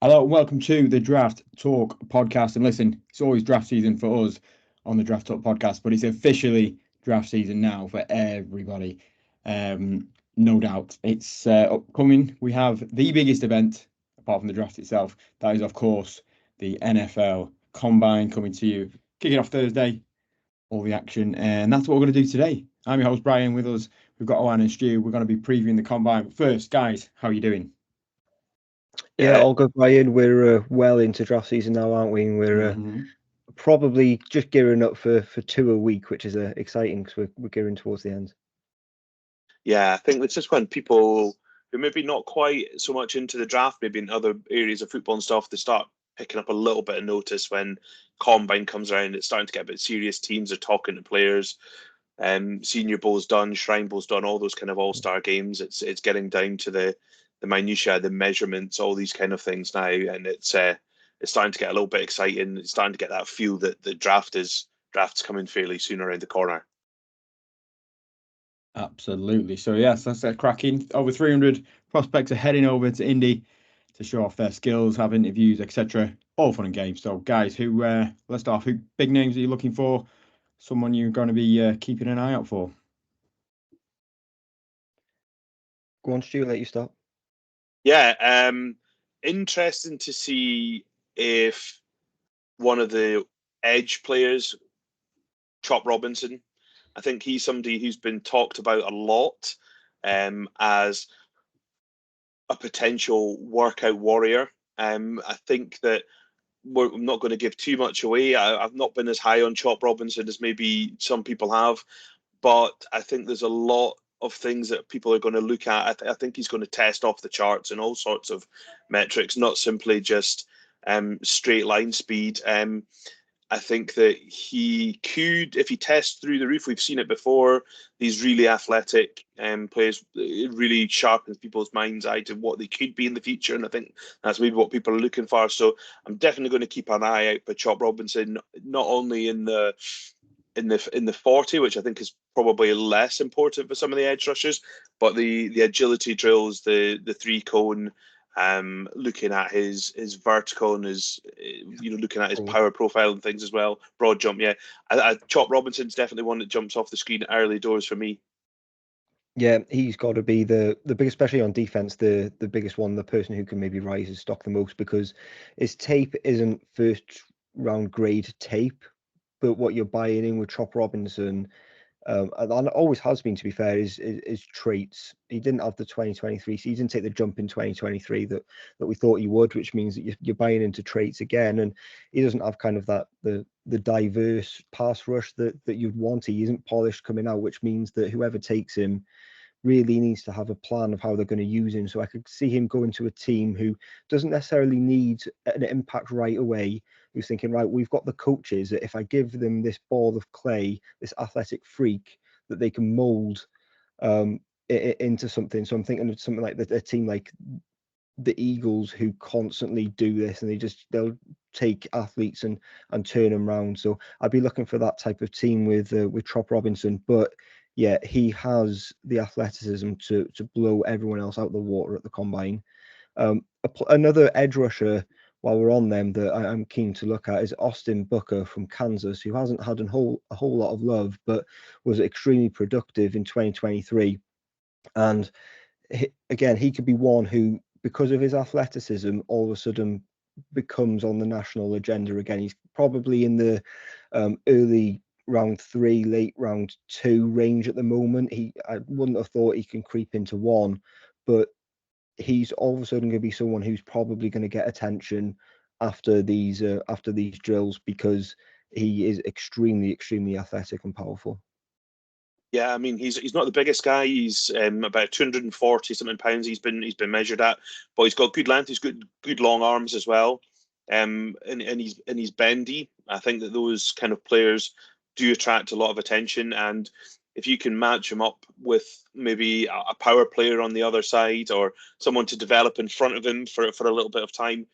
Hello and welcome to the Draft Talk podcast. And listen, it's always draft season for us on the Draft Talk podcast, but it's officially draft season now for everybody. No doubt. It's upcoming. We have the biggest event, apart from the draft itself. That is, of course, the NFL Combine coming to you, kicking off Thursday, all the action. And that's what we're going to do today. I'm your host, Brian. With us, we've got Owen and Stu. We're going to be previewing the Combine. But first, guys, how are you doing? Yeah, all good, Brian. We're well into draft season now, aren't we? And we're probably just gearing up for two a week, which is exciting because we're gearing towards the end. Yeah, I think it's just when people who maybe not quite so much into the draft, maybe in other areas of football and stuff, they start picking up a little bit of notice when Combine comes around. It's starting to get a bit serious. Teams are talking to players. Senior Bowl's done, Shrine Bowl's done, all those kind of all-star games. It's getting down to the minutiae, the measurements, all these kind of things now, and it's starting to get a little bit exciting. It's starting to get that feel that the draft's coming fairly soon around the corner. Absolutely. So yes, that's cracking. Over 300 prospects are heading over to Indy to show off their skills, have interviews, etc. All fun and games. So guys, who let's start off. Who big names are you looking for? Someone you're going to be keeping an eye out for? Go on, Stu, let you start. Yeah, interesting to see if one of the edge players, Chop Robinson, I think he's somebody who's been talked about a lot as a potential workout warrior. I think that I'm not going to give too much away. I've not been as high on Chop Robinson as maybe some people have, but I think there's a lot of things that people are going to look at. I think he's going to test off the charts and all sorts of metrics, not simply just straight line speed. I think that he could, if he tests through the roof, we've seen it before, these really athletic players, it really sharpens people's mind's eye to what they could be in the future. And I think that's maybe what people are looking for. So I'm definitely going to keep an eye out for Chop Robinson, not only in the 40, which I think is probably less important for some of the edge rushers, but the agility drills, the three cone, looking at his vertical and his looking at his power profile and things as well. Broad jump, yeah. Chop Robinson's definitely one that jumps off the screen early doors for me. Yeah, he's got to be the biggest, especially on defense, the biggest one, the person who can maybe rise his stock the most, because his tape isn't first round grade tape, but what you're buying in with Chop Robinson, and always has been, to be fair, is traits. He didn't have the 2023, so he didn't take the jump in 2023 that we thought he would, which means that you're buying into traits again, and he doesn't have kind of that the diverse pass rush that you'd want. He isn't polished coming out, which means that whoever takes him really needs to have a plan of how they're going to use him. So I could see him going to a team who doesn't necessarily need an impact right away, who's thinking, right, we've got the coaches that if I give them this ball of clay, this athletic freak, that they can mold into something. So I'm thinking of something like a team like the Eagles, who constantly do this, and they'll take athletes and turn them around. So I'd be looking for that type of team with Chop Robinson. But yeah, he has the athleticism to blow everyone else out the water at the combine. Another edge rusher, while we're on them, that I'm keen to look at is Austin Booker from Kansas, who hasn't had a whole lot of love, but was extremely productive in 2023. And again, he could be one who, because of his athleticism, all of a sudden becomes on the national agenda again. He's probably in the early round 3, late round 2 range at the moment. I wouldn't have thought he can creep into 1, but he's all of a sudden going to be someone who's probably going to get attention after these drills, because he is extremely athletic and powerful. Yeah, I mean he's not the biggest guy. He's about 240 something pounds. He's been measured at, but he's got good length. He's good long arms as well. And he's bendy. I think that those kind of players do attract a lot of attention. And if you can match him up with maybe a power player on the other side, or someone to develop in front of him for a little bit of time,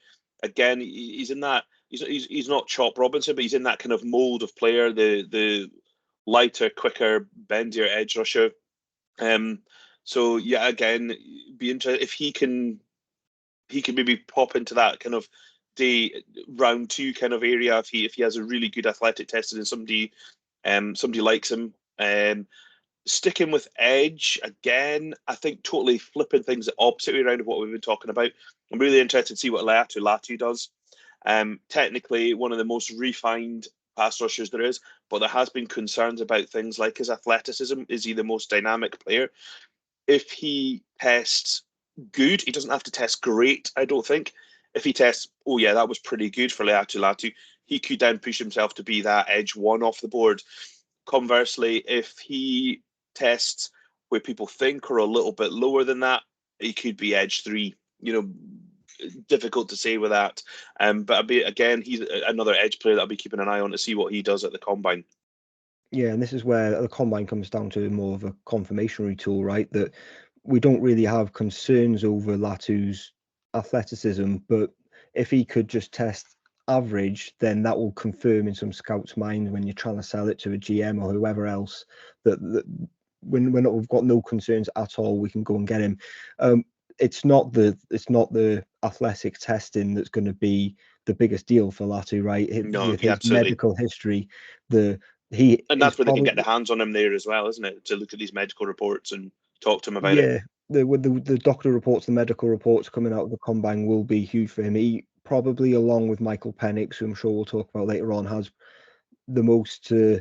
again he's in that. He's not Chop Robinson, but he's in that kind of mold of player. The lighter, quicker, bendier edge rusher. So yeah, again, be interested if he can he could maybe pop into that kind of round 2 kind of area if he has a really good athletic testing and somebody likes him. Sticking with edge again, I think totally flipping things the opposite way around of what we've been talking about. I'm really interested to see what Latu does. Technically, one of the most refined pass rushers there is, but there has been concerns about things like his athleticism. Is he the most dynamic player? If he tests good, he doesn't have to test great, I don't think. If he tests, oh yeah, that was pretty good for Latu, he could then push himself to be that edge 1 off the board. Conversely, if he tests where people think are a little bit lower than that, he could be edge 3. Difficult to say with that. But again, he's another edge player that I'll be keeping an eye on to see what he does at the combine. Yeah, and this is where the combine comes down to more of a confirmatory tool, right? That we don't really have concerns over Latu's athleticism, but if he could just test average, then that will confirm in some scouts' mind when you're trying to sell it to a GM or whoever else that when we've got no concerns at all, we can go and get him. It's not the athletic testing that's going to be the biggest deal for Latu, right? No, with his absolutely. medical history, and that's where they can get their hands on him there as well, isn't it? To look at these medical reports and talk to him about it. Yeah, the doctor reports, the medical reports coming out of the combine will be huge for him. He probably, along with Michael Penix, who I'm sure we'll talk about later on, has the most to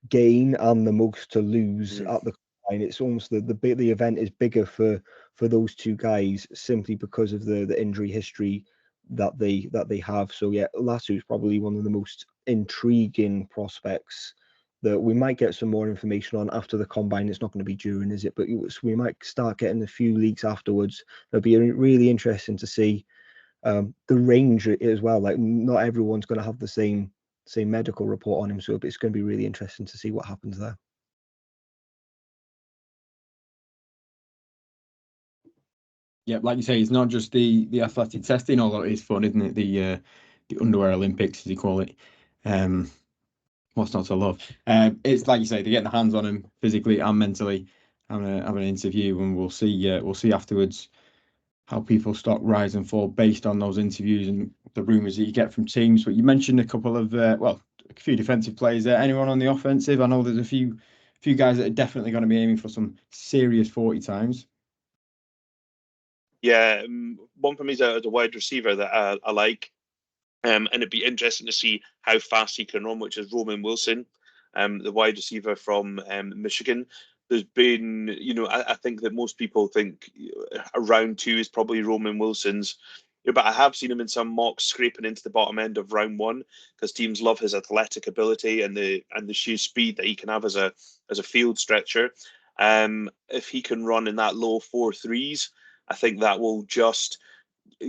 gain and the most to lose at the combine. It's almost the event is bigger for those two guys simply because of the injury history that they have. So yeah, Latu is probably one of the most intriguing prospects that we might get some more information on after the combine. It's not going to be during, is it? But we might start getting a few leaks afterwards. It'll be really interesting to see the range as well. Like, not everyone's going to have the same medical report on him, so it's going to be really interesting to see what happens there. Yeah, like you say, it's not just the athletic testing, although it is fun, isn't it? The underwear Olympics, as they call it. What's not to love? It's like you say, they're getting their hands on him physically and mentally. Having an interview, and we'll see afterwards how people stock rise and fall based on those interviews and the rumours that you get from teams. But you mentioned a couple of a few defensive players there. Anyone on the offensive? I know there's a few guys that are definitely going to be aiming for some serious 40 times. Yeah, one for me is a wide receiver that I like. And it'd be interesting to see how fast he can run, which is Roman Wilson, the wide receiver from Michigan. There's been, I think that most people think round 2 is probably Roman Wilson's. But I have seen him in some mocks scraping into the bottom end of round 1 because teams love his athletic ability and the sheer speed that he can have as a field stretcher. If he can run in that low 4.3s, I think that will just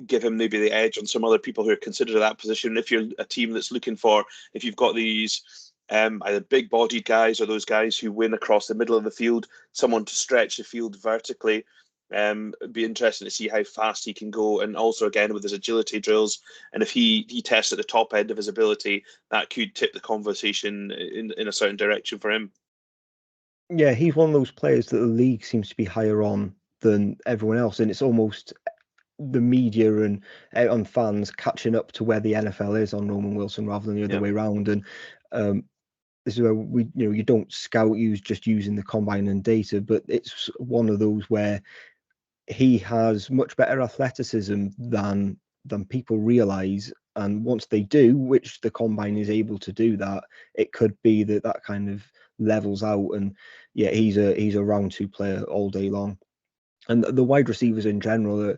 give him maybe the edge on some other people who are considered that position. If you're a team that's looking for, if you've got these either big-bodied guys or those guys who win across the middle of the field, someone to stretch the field vertically, it'd be interesting to see how fast he can go. And also, again, with his agility drills, and if he tests at the top end of his ability, that could tip the conversation in a certain direction for him. Yeah, he's one of those players that the league seems to be higher on than everyone else, and it's almost the media and on fans catching up to where the NFL is on Roman Wilson rather than the other way around. And this is where you don't scout just using the combine and data, but it's one of those where he has much better athleticism than people realize. And once they do, which the combine is able to do, that it could be that kind of levels out. And yeah, he's a round 2 player all day long. And the wide receivers in general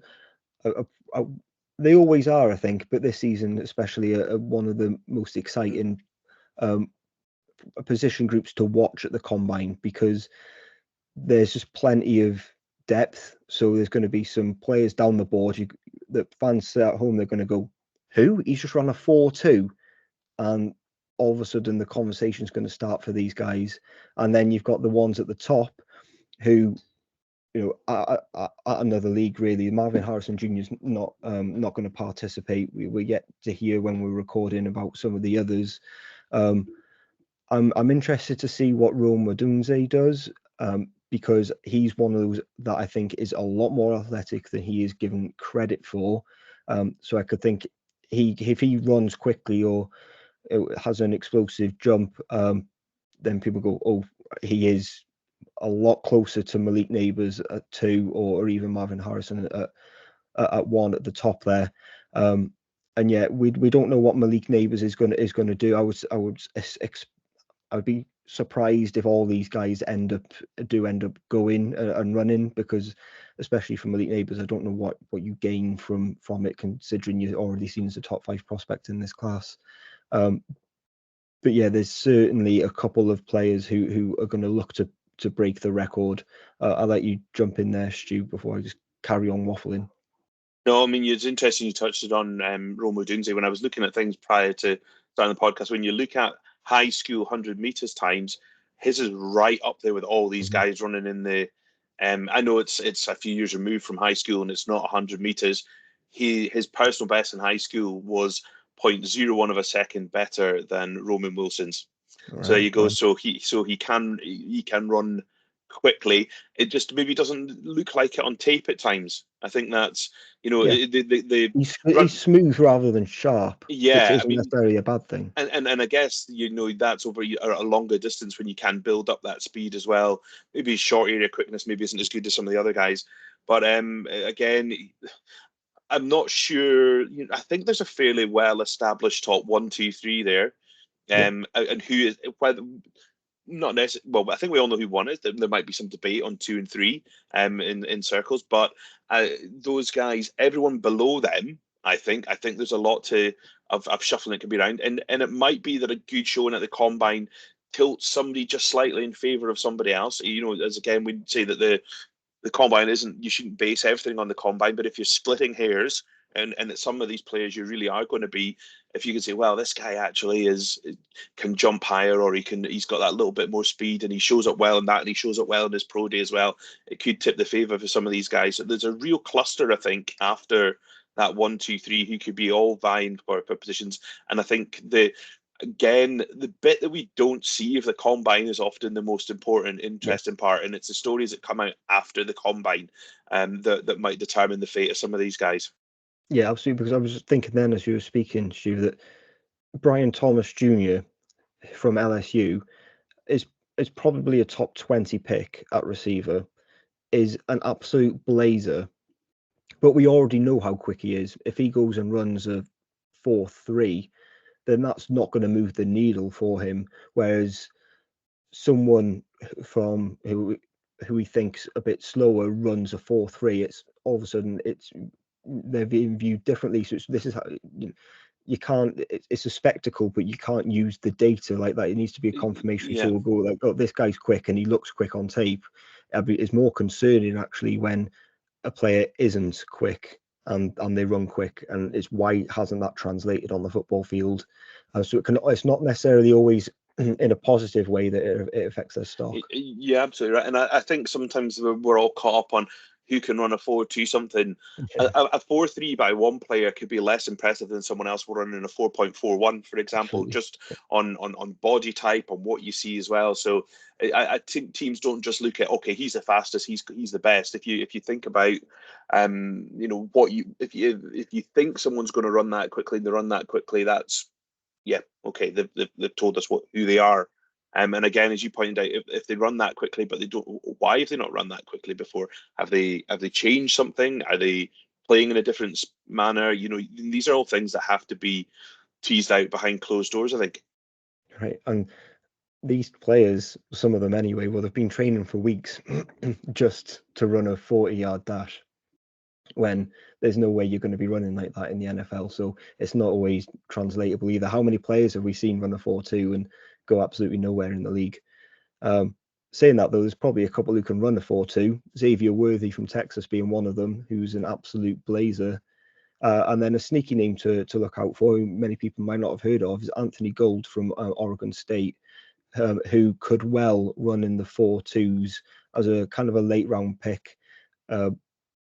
they always are, I think, but this season especially are one of the most exciting position groups to watch at the combine because there's just plenty of depth. So there's going to be some players down the board that fans at home, they're going to go, who? He's just run a 4.2, and all of a sudden the conversation's going to start for these guys. And then you've got the ones at the top who, at another league, really. Marvin Harrison Jr. is not going to participate. We're yet to hear when we're recording about some of the others. I'm interested to see what Rome Odunze does. because he's one of those that I think is a lot more athletic than he is given credit for. So I could think if he runs quickly or has an explosive jump, then people go, oh, he is a lot closer to Malik Neighbours at 2, or even Marvin Harrison at 1 at the top there. And yet we don't know what Malik Neighbours is going to do. I would be surprised if all these guys end up going and running, because especially from Malik Neighbours, I don't know what you gain from it, considering you're already seen as a top 5 prospect in this class. But yeah, there's certainly a couple of players who are going to look to break the record. I'll let you jump in there, Stu, before I just carry on waffling. No, I mean, it's interesting you touched it on Rome Odunze. When I was looking at things prior to starting the podcast, when you look at high school 100 meters times, his is right up there with all these guys running in the. I know it's a few years removed from high school and it's not 100 meters. His personal best in high school was 0.01 of a second better than Roman Wilson's. Right, so there you go. Right. So he can run quickly. It just maybe doesn't look like it on tape at times. I think that's, he's smooth rather than sharp. Yeah, which isn't necessarily a bad thing. And I guess that's over a longer distance when you can build up that speed as well. Maybe short area quickness maybe isn't as good as some of the other guys, but again, I'm not sure. I think there's a fairly well established top 1, 2, 3 there, and who is whether. Not necessarily. Well, I think we all know who won it. There might be some debate on 2 and 3, in circles. But those guys, everyone below them, I think there's a lot of shuffling that can be around, and it might be that a good showing at the combine tilts somebody just slightly in favour of somebody else. As again we'd say that the combine isn't. You shouldn't base everything on the combine, but if you're splitting hairs. And at some of these players, you really are going to be, if you can say, well, this guy actually can jump higher, or he's got that little bit more speed, and he shows up well in that, and he shows up well in his pro day as well. It could tip the favour for some of these guys. So there's a real cluster, I think, after that 1, 2, 3, who could be all vying for positions. And I think the bit that we don't see of the combine is often the most important, interesting part, and it's the stories that come out after the combine, that might determine the fate of some of these guys. Yeah, absolutely. Because I was thinking then, as you were speaking, Stu, that Brian Thomas Jr. from LSU is probably a top 20 pick at receiver, is an absolute blazer. But we already know how quick he is. If he goes and runs a 4.3, then that's not going to move the needle for him. Whereas someone from who he thinks a bit slower runs a 4.3, it's all of a sudden they're being viewed differently. So this is how you can't. It's a spectacle, but you can't use the data like that. It needs to be a confirmation. So we'll go like, oh, this guy's quick and he looks quick on tape. It's more concerning actually when a player isn't quick and they run quick, and it's why hasn't that translated on the football field? So it's not necessarily always in a positive way that it affects their stock. Yeah, absolutely right. And I think sometimes we're all caught up on who can run a 4.2 something. Yeah. A 4.3 by one player could be less impressive than someone else running a 4.41, for example, just on body type, on what you see as well. So I think teams don't just look at, okay, he's the fastest, he's the best. If you think about, if you think someone's going to run that quickly and they run that quickly, that's okay. They've told us who they are. And again, as you pointed out, if they run that quickly, but they don't, why have they not run that quickly before? Have they changed something? Are they playing in a different manner? These are all things that have to be teased out behind closed doors, I think. Right. And these players, some of them anyway, well, they've been training for weeks just to run a 40-yard dash, when there's no way you're going to be running like that in the NFL. So it's not always translatable either. How many players have we seen run a 4.2 and go absolutely nowhere in the league? Saying that, though, there's probably a couple who can run a 4.2. Xavier Worthy from Texas being one of them, who's an absolute blazer. And then a sneaky name to look out for, who many people might not have heard of, is Anthony Gold from Oregon State, who could well run in the 4.2s as a kind of a late round pick.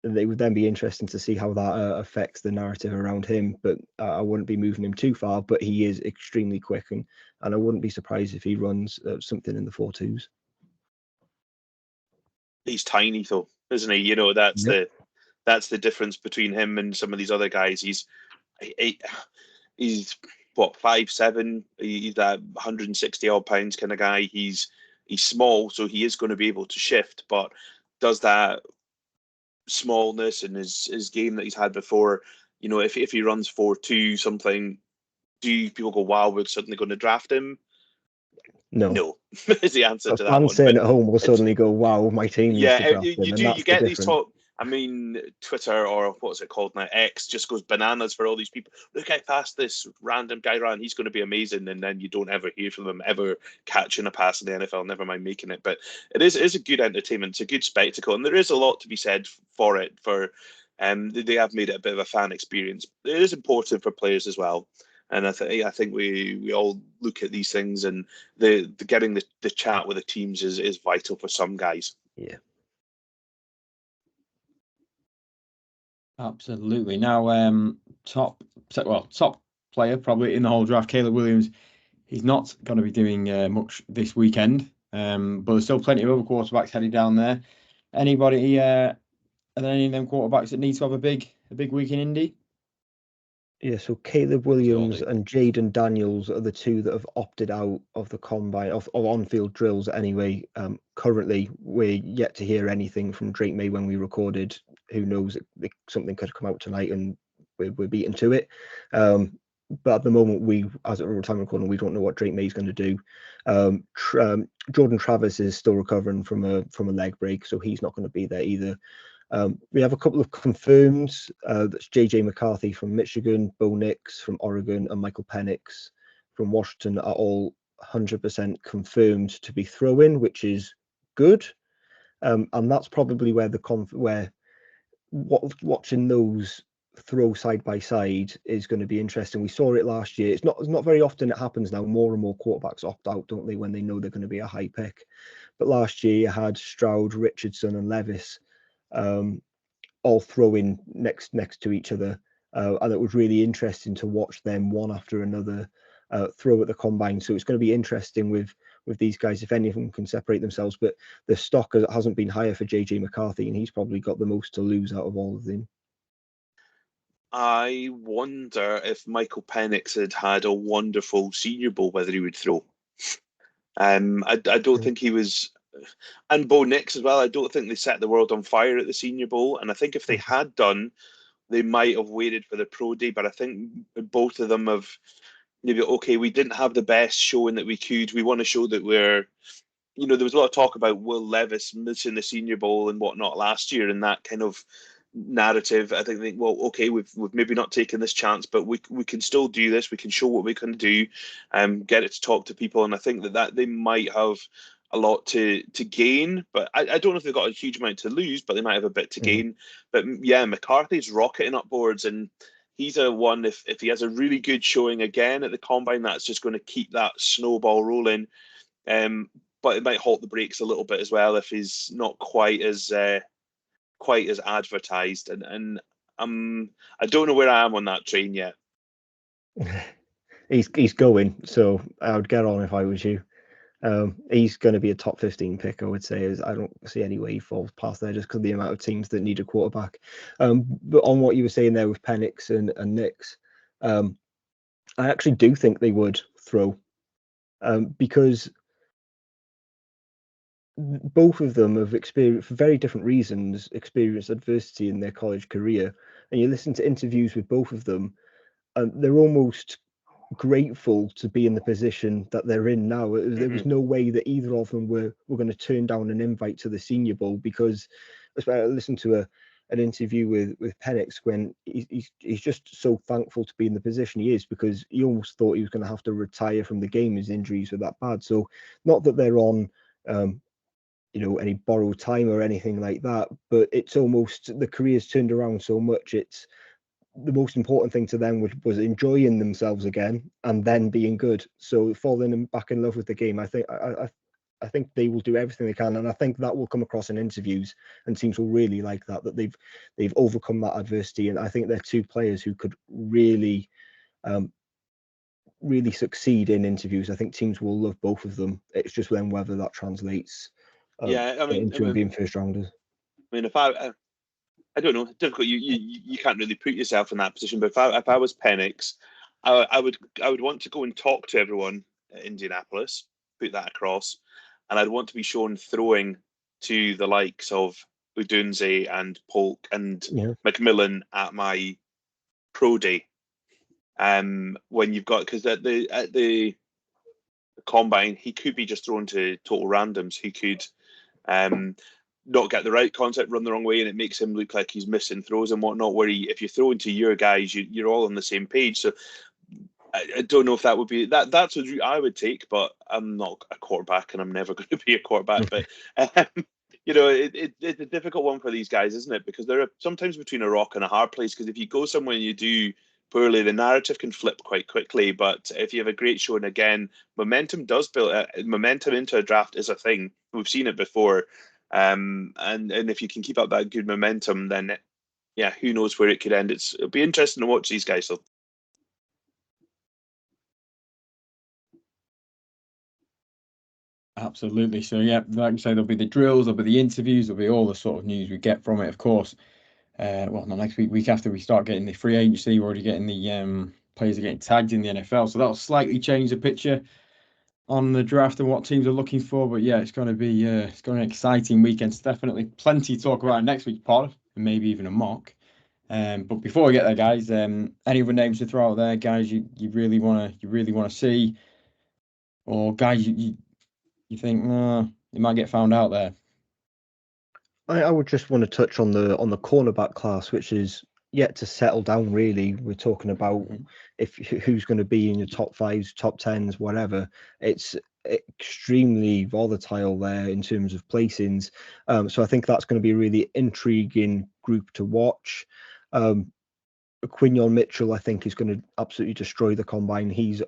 It would then be interesting to see how that affects the narrative around him, but I wouldn't be moving him too far. But he is extremely quick, and I wouldn't be surprised if he runs something in the 4.2s. He's tiny though, isn't he? You know, that's the difference between him and some of these other guys. He's what, 5'7". He's that 160 odd pounds kind of guy. He's small, so he is going to be able to shift, but does that smallness and his game that he's had before, you know, if he runs 4.2 something, do people go, wow, we're suddenly going to draft him? No, is the answer to that one. Fans sitting at home will suddenly go, wow, my team needs to draft him. You get these talk. I mean, Twitter, or what's it called now, X, just goes bananas for all these people. Look how fast this random guy ran. He's going to be amazing. And then you don't ever hear from them ever catching a pass in the NFL, never mind making it. But it is a good entertainment. It's a good spectacle. And there is a lot to be said for it. They have made it a bit of a fan experience. It is important for players as well. And I think we all look at these things, and the getting the chat with the teams is vital for some guys. Yeah. Absolutely. Now, top player probably in the whole draft, Caleb Williams. He's not going to be doing much this weekend, but there's still plenty of other quarterbacks headed down there. Anybody? Are there any of them quarterbacks that need to have a big week in Indy? Yeah, so Caleb Williams and Jaden Daniels are the two that have opted out of the combine, of on-field drills anyway. Currently, we're yet to hear anything from Drake May when we recorded. Who knows, something could come out tonight and we're beaten to it. But at the moment, as at time recording, we don't know what Drake May is going to do. Jordan Travis is still recovering from a leg break, so he's not going to be there either. We have a couple of confirmed. That's JJ McCarthy from Michigan, Bo Nix from Oregon, and Michael Penix from Washington are all 100% confirmed to be throw-in, which is good. And that's probably where watching those throw side by side is going to be interesting. We saw it last year. It's not very often it happens now. More and more quarterbacks opt out, don't they, when they know they're going to be a high pick. But last year you had Stroud, Richardson, and Levis all throwing next to each other, and it was really interesting to watch them one after another throw at the combine. So it's going to be interesting with these guys if any of them can separate themselves. But the stock hasn't been higher for JJ McCarthy, and he's probably got the most to lose out of all of them. I wonder if Michael Penix had a wonderful Senior Bowl, whether he would throw. I don't think he was. And Bo Nix as well. I don't think they set the world on fire at the Senior Bowl. And I think if they had done, they might have waited for the pro day. But I think both of them have maybe, okay, we didn't have the best showing that we could. We want to show that we're, you know, there was a lot of talk about Will Levis missing the Senior Bowl and whatnot last year, and that kind of narrative. I think, well, okay, we've maybe not taken this chance, but we can still do this. We can show what we can do, get it to talk to people. And I think that they might have a lot to gain, but I don't know if they've got a huge amount to lose, but they might have a bit to gain. But yeah, McCarthy's rocketing up boards, and he's a one, if he has a really good showing again at the combine, that's just going to keep that snowball rolling. But it might halt the brakes a little bit as well if he's not quite as advertised. And I don't know where I am on that train yet. He's going, so I would get on if I was you. He's going to be a top 15 pick, I would say. I don't see any way he falls past there just because of the amount of teams that need a quarterback. But on what you were saying there with Penix and Nix, I actually do think they would throw, because both of them have experienced, for very different reasons, experienced adversity in their college career. And you listen to interviews with both of them, and they're almost grateful to be in the position that they're in now. There was no way that either of them were going to turn down an invite to the Senior Bowl, because I listened to an interview with Penix when he's just so thankful to be in the position he is, because he almost thought he was going to have to retire from the game. His injuries were that bad. So not that they're on any borrowed time or anything like that, but it's almost the career's turned around so much. It's the most important thing to them was enjoying themselves again and then being good. So falling back in love with the game, I think they will do everything they can, and I think that will come across in interviews, and teams will really like that they've overcome that adversity. And I think they're two players who could really succeed in interviews. I think teams will love both of them. It's just then whether that translates into him being first rounders. I mean, if I don't know, difficult. You can't really put yourself in that position. But if I was Penix, I would want to go and talk to everyone at Indianapolis, put that across, and I'd want to be shown throwing to the likes of Udunze and Polk and McMillan at my pro day. When you've got, because at the combine, he could be just thrown to total randoms. He could not get the right concept, run the wrong way, and it makes him look like he's missing throws and whatnot. Where if you're throwing to your guys, you're all on the same page. So I don't know if that would be that's a route I would take, but I'm not a quarterback and I'm never going to be a quarterback. But it's a difficult one for these guys, isn't it? Because they're sometimes between a rock and a hard place. Because if you go somewhere and you do poorly, the narrative can flip quite quickly. But if you have a great show, and again, momentum does build. Momentum into a draft is a thing. We've seen it before. And if you can keep up that good momentum, then who knows where it could end. It'll be interesting to watch these guys though. Absolutely. So like you say, there'll be the drills, there'll be the interviews, there'll be all the sort of news we get from it, of course. Not next week after we start getting the free agency, we're already getting the players are getting tagged in the NFL. So that'll slightly change the picture on the draft and what teams are looking for. But it's going to be an exciting weekend. It's definitely plenty to talk about in next week's pod, and maybe even a mock. But before we get there, guys, any other names to throw out there, guys? You really want to see, or guys you think you might get found out there? I would just want to touch on the cornerback class, which is yet to settle down. Really, we're talking about who's going to be in your top 5s, top 10s, whatever. It's extremely volatile there in terms of placings. So I think that's going to be a really intriguing group to watch. Quinyon Mitchell, I think, is going to absolutely destroy the combine. He's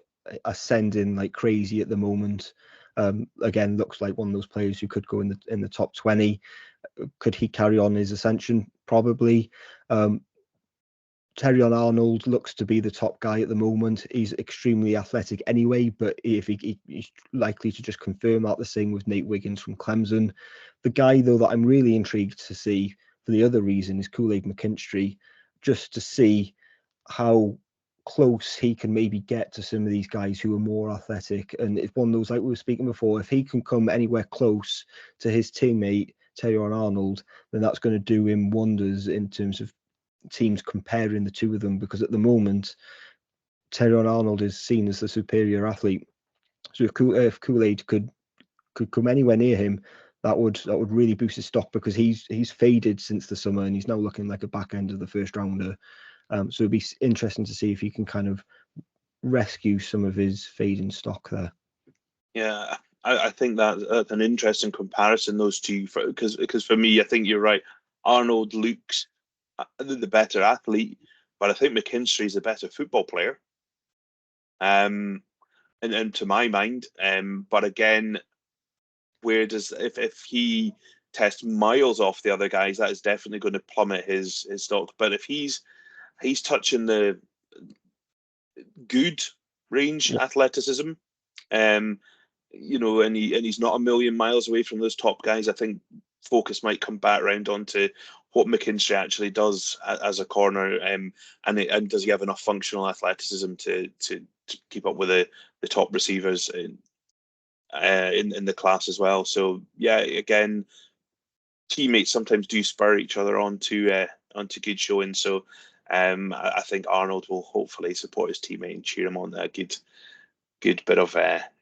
ascending like crazy at the moment. Again, looks like one of those players who could go in the top 20. Could he carry on his ascension? Probably. Terrion Arnold looks to be the top guy at the moment. He's extremely athletic anyway, but if he's likely to just confirm that, the same with Nate Wiggins from Clemson. The guy, though, that I'm really intrigued to see for the other reason is Kool-Aid McKinstry, just to see how close he can maybe get to some of these guys who are more athletic. And if one of those, like we were speaking before, if he can come anywhere close to his teammate Terrion Arnold, then that's going to do him wonders in terms of teams comparing the two of them, because at the moment Terrion Arnold is seen as the superior athlete. So if Kool-Aid could come anywhere near him, that would really boost his stock, because he's faded since the summer and he's now looking like a back end of the first rounder. So it'd be interesting to see if he can kind of rescue some of his fading stock there. Yeah, I think that's an interesting comparison, those two, because for me, I think you're right. Arnold looks the better athlete, but I think McKinstry is the better football player. And to my mind, but again, where does if he tests miles off the other guys, that is definitely going to plummet his stock. But if he's touching the good range athleticism, and he's not a million miles away from those top guys, I think focus might come back around onto what McKinstry actually does as a corner, and does he have enough functional athleticism to keep up with the top receivers in the class as well. So again, teammates sometimes do spur each other onto good showing. So I think Arnold will hopefully support his teammate and cheer him on a good bit of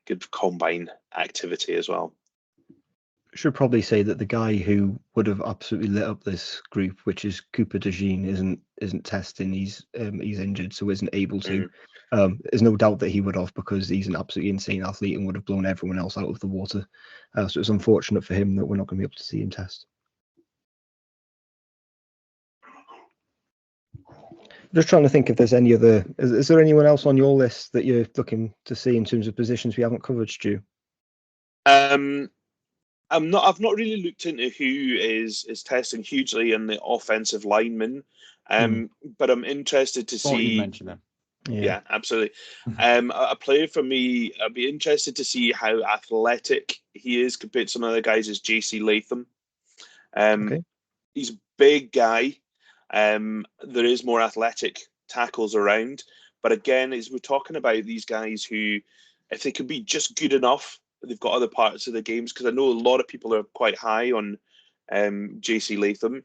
good combine activity as well. Should probably say that the guy who would have absolutely lit up this group, which is Cooper DeJean, isn't testing. He's injured, so isn't able to. There's no doubt that he would have, because he's an absolutely insane athlete and would have blown everyone else out of the water. So it's unfortunate for him that we're not going to be able to see him test. Just trying to think if there's any other. Is there anyone else on your list that you're looking to see in terms of positions we haven't covered, Stu? I've not really looked into who is testing hugely in the offensive linemen, but I'm interested to see. You mentioned them. Yeah, absolutely. A player for me, I'd be interested to see how athletic he is compared to some other guys, is JC Latham. Okay. He's a big guy. There is more athletic tackles around. But again, as we're talking about these guys who, if they could be just good enough, they've got other parts of the games, because I know a lot of people are quite high on JC Latham.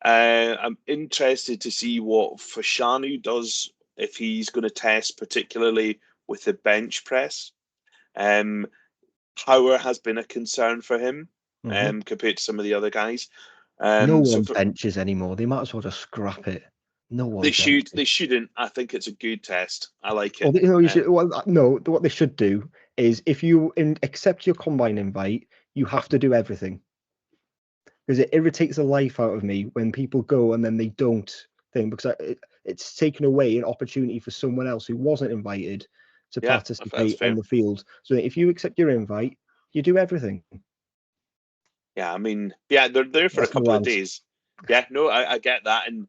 I'm interested to see what Fashanu does, if he's going to test particularly with the bench press. Power has been a concern for him compared to some of the other guys. No one benches anymore. They might as well just scrap it. No one. They shouldn't. I think it's a good test. I like it. What they should do is, if you accept your combine invite, you have to do everything. Because it irritates the life out of me when people go and then they don't think, because it's taken away an opportunity for someone else who wasn't invited to participate on the field. So if you accept your invite, you do everything. Yeah, I mean, they're there for a couple of days. Yeah, no, I get that. And,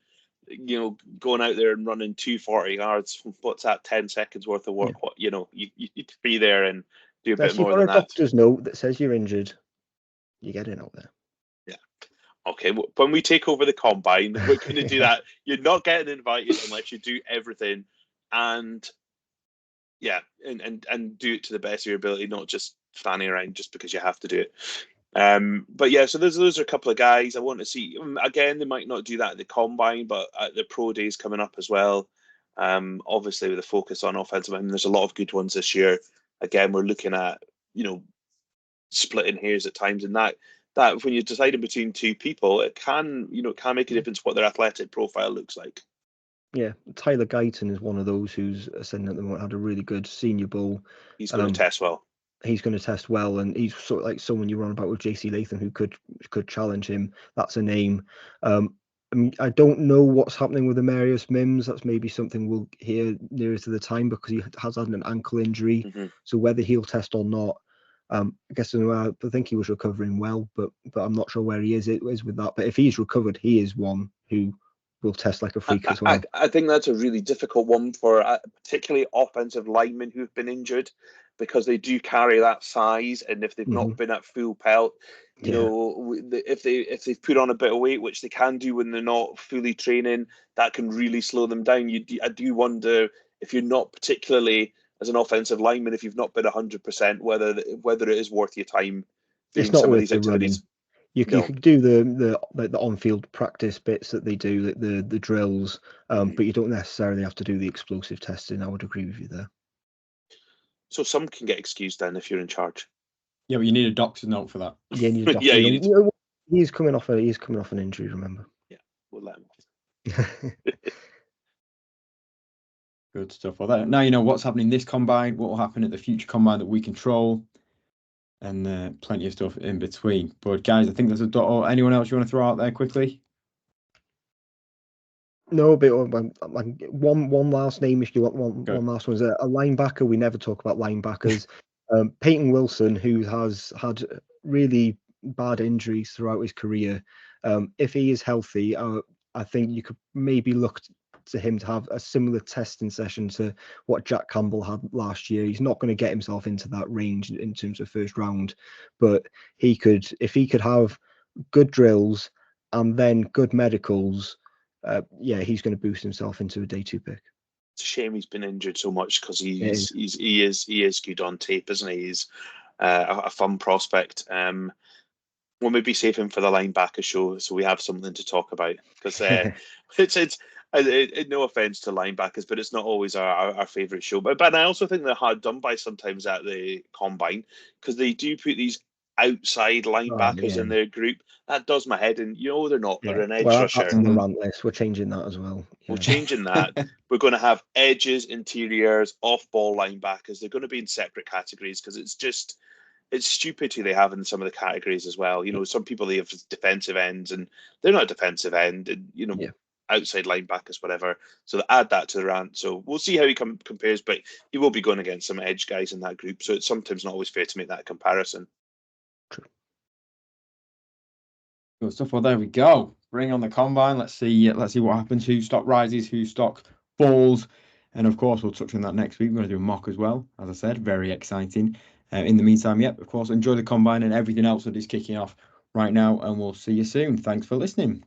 going out there and running 240 yards, what's that, 10 seconds worth of work? Yeah. You need to be there and do a bit more than that. You've got a doctor's note that says you're injured, you get it out there. Yeah. Okay, when we take over the combine, we're going to do that. You're not getting invited unless you do everything, and and do it to the best of your ability, not just fanning around just because you have to do it. But yeah, so those are a couple of guys I want to see. Again, they might not do that at the combine, but at the pro days coming up as well. Obviously, with a focus on offensive, there's a lot of good ones this year. Again, we're looking at splitting hairs at times, and that when you're deciding between two people, it can make a difference what their athletic profile looks like. Yeah, Tyler Guyton is one of those who's ascending at the moment, had a really good Senior Bowl. He's going to test well. He's going to test well, and he's sort of like someone you run about with JC Latham, who could challenge him. That's a name. I don't know what's happening with Amarius Mims. That's maybe something we'll hear nearer to the time, because he has had an ankle injury. Mm-hmm. So whether he'll test or not, I guess I think he was recovering well, but I'm not sure where he is with that. But if he's recovered, he is one who will test like a freak as well. I think that's a really difficult one for particularly offensive linemen who've been injured, because they do carry that size, and if they've not been at full pelt, if they've put on a bit of weight, which they can do when they're not fully training, that can really slow them down. I do wonder if you're not particularly, as an offensive lineman, if you've not been 100%, whether it is worth your time. It's not worth the running. You could do the on-field practice bits that they do, the drills, but you don't necessarily have to do the explosive testing. I would agree with you there. So some can get excused then if you're in charge. Yeah, but you need a doctor's note for that. Yeah, you need a doctor's note. He's coming off an injury, remember? Yeah, we'll let him. Good stuff. Well, now you know what's happening this combine, what will happen at the future combine that we control, and plenty of stuff in between. But guys, I think there's anyone else you want to throw out there quickly? No, but one last name if you want one last one is a linebacker. We never talk about linebackers. Peyton Wilson, who has had really bad injuries throughout his career. If he is healthy, I think you could maybe look to him to have a similar testing session to what Jack Campbell had last year. He's not going to get himself into that range in terms of first round, but if he could have good drills and then good medicals, he's going to boost himself into a day 2 pick. It's a shame he's been injured so much, because he is good on tape, isn't he? He's a fun prospect. We'll maybe save him for the linebacker show, so we have something to talk about, because it's no offense to linebackers, but it's not always our favorite show. But I also think they're hard done by sometimes at the combine, because they do put these outside linebackers in their group. That does my head in. They're not. They're an edge rusher. That's on the rant list. We're changing that as well. We're changing that. We're going to have edges, interiors, off-ball linebackers. They're going to be in separate categories, because it's stupid who they have in some of the categories as well. Some people, they have defensive ends, and they're not a defensive end, and outside linebackers, whatever. So they add that to the rant. So we'll see how he compares, but he will be going against some edge guys in that group. So it's sometimes not always fair to make that comparison. True. Good stuff. Well, there we go. Bring on the combine. Let's see what happens. Who stock rises, who stock falls. And of course, we'll touch on that next week. We're going to do a mock as well. As I said, very exciting. In the meantime, of course, enjoy the combine and everything else that is kicking off right now. And we'll see you soon. Thanks for listening.